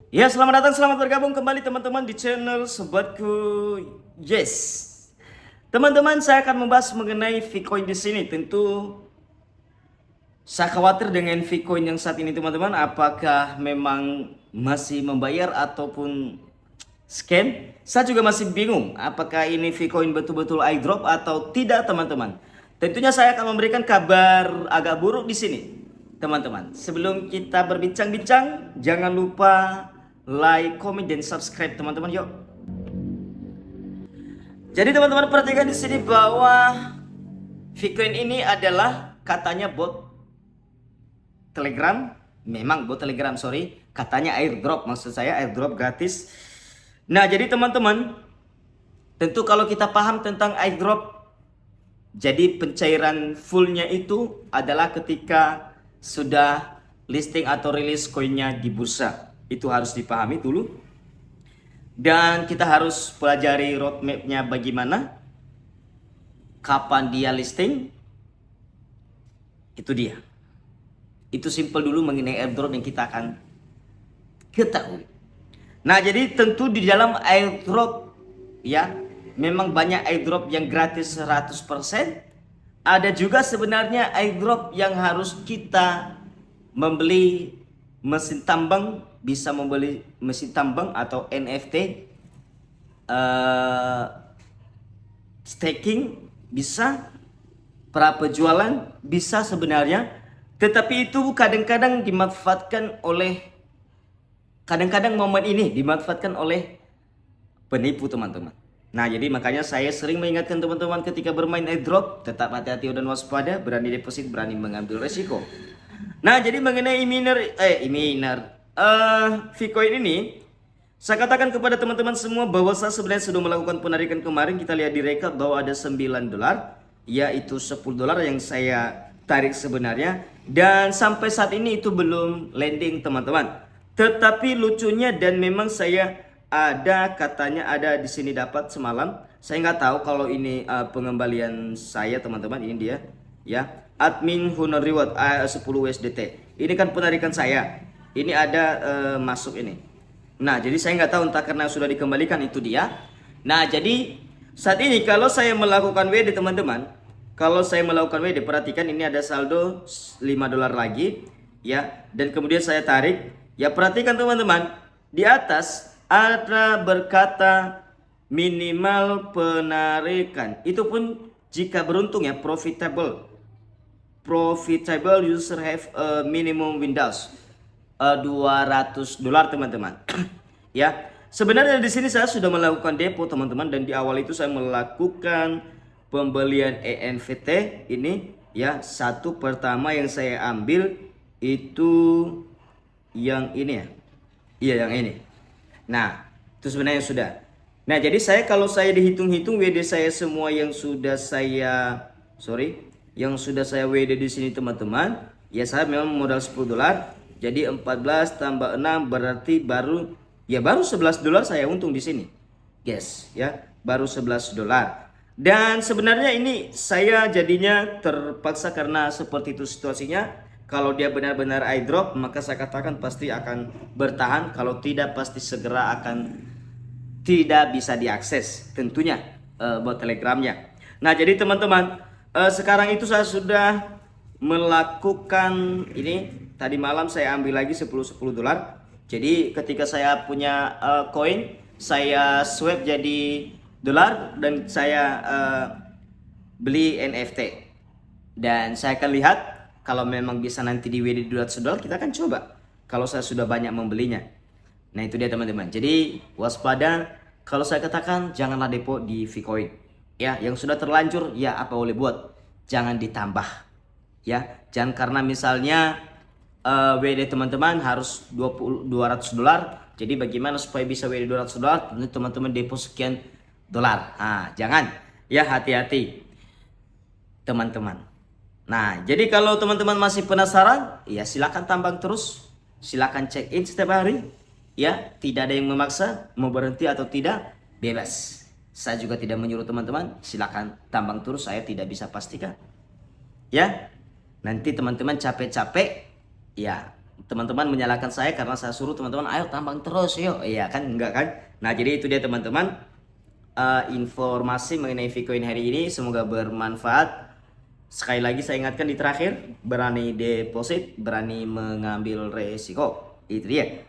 Ya, selamat datang, selamat bergabung kembali teman-teman di channel Sobatku. Yes. Teman-teman, saya akan membahas mengenai Vcoin di sini. Tentu saya khawatir dengan Vcoin yang saat ini teman-teman, apakah memang masih membayar ataupun scam? Saya juga masih bingung apakah ini Vcoin betul-betul airdrop atau tidak teman-teman. Tentunya saya akan memberikan kabar agak buruk di sini teman-teman. Sebelum kita berbincang-bincang, jangan lupa like, comment, dan subscribe teman-teman yuk. Jadi teman-teman perhatikan di sini bahwa Vcoin ini adalah katanya bot Telegram, memang bot Telegram sorry, katanya airdrop, maksud saya airdrop gratis. Nah jadi teman-teman, tentu kalau kita paham tentang airdrop, jadi pencairan fullnya itu adalah ketika sudah listing atau rilis koinnya di bursa. Itu harus dipahami dulu. Dan kita harus pelajari roadmapnya bagaimana, kapan dia listing, itu dia. Itu simple dulu mengenai airdrop yang kita akan ketahui. Nah jadi tentu di dalam airdrop ya, memang banyak airdrop yang gratis 100%. Ada juga sebenarnya airdrop yang harus kita membeli mesin tambang, bisa membeli mesin tambang atau NFT, staking bisa, pra penjualan bisa sebenarnya, tetapi itu kadang-kadang dimanfaatkan oleh, kadang-kadang momen ini dimanfaatkan oleh penipu teman-teman. Nah jadi makanya saya sering mengingatkan teman-teman ketika bermain airdrop, tetap hati-hati dan waspada, berani deposit, berani mengambil resiko. Nah jadi mengenai Vcoin ini, saya katakan kepada teman-teman semua bahwa saya sebenarnya sudah melakukan penarikan kemarin. Kita lihat di rekap bahwa ada $9, yaitu $10 yang saya tarik sebenarnya. Dan sampai saat ini itu belum landing teman-teman. Tetapi lucunya, dan memang saya ada katanya ada di sini dapat semalam. Saya nggak tahu kalau ini pengembalian saya teman-teman, ini dia ya. Admin Honor Reward 10 USDT. Ini kan penarikan saya. Ini ada masuk ini. Nah, jadi saya nggak tahu entah karena sudah dikembalikan, itu dia. Nah, jadi saat ini kalau saya melakukan WD teman-teman, kalau saya melakukan WD, perhatikan ini ada saldo $5 lagi ya, dan kemudian saya tarik. Ya, perhatikan teman-teman, di atas ada berkata minimal penarikan. Itu pun jika beruntung ya, profitable user have a minimum windows $200 teman-teman. Ya, sebenarnya di sini saya sudah melakukan depo teman-teman, dan di awal itu saya melakukan pembelian ENVT ini ya. Satu pertama yang saya ambil itu yang ini ya. Iya yang ini. Nah, itu sebenarnya sudah. Nah, jadi saya kalau saya dihitung-hitung WD saya semua yang sudah saya WD di sini teman-teman, ya saya memang modal $10. Jadi 14 tambah 6 berarti baru $11 saya untung di sini. Guys, ya, baru $11. Dan sebenarnya ini saya jadinya terpaksa karena seperti itu situasinya. Kalau dia benar-benar airdrop, maka saya katakan pasti akan bertahan. Kalau tidak, pasti segera akan tidak bisa diakses tentunya buat telegramnya. Nah jadi teman-teman, sekarang itu saya sudah melakukan ini. Tadi malam saya ambil lagi $10. Jadi ketika saya punya koin, saya swap jadi dolar dan saya beli NFT. Dan saya akan lihat kalau memang bisa nanti di WD $200, kita akan coba kalau saya sudah banyak membelinya. Nah itu dia teman-teman. Jadi waspada, kalau saya katakan janganlah depo di Vcoin. Ya, yang sudah terlanjur ya apa boleh buat. Jangan ditambah. Ya, jangan karena misalnya WD teman-teman harus $200. Jadi bagaimana supaya bisa WD $200? Tentu teman-teman depo sekian dolar. Nah, jangan. Ya, hati-hati teman-teman. Nah, jadi kalau teman-teman masih penasaran, ya silakan tambang terus. Silakan check in setiap hari. Ya, tidak ada yang memaksa mau berhenti atau tidak, bebas. Saya juga tidak menyuruh teman-teman, silakan tambang terus, saya tidak bisa pastikan. Ya, nanti teman-teman capek-capek, ya teman-teman menyalahkan saya karena saya suruh teman-teman ayo tambang terus yuk. Iya kan, enggak kan? Nah, jadi itu dia teman-teman, informasi mengenai Vcoin hari ini, semoga bermanfaat. Sekali lagi saya ingatkan di terakhir, berani deposit, berani mengambil resiko. Itu dia.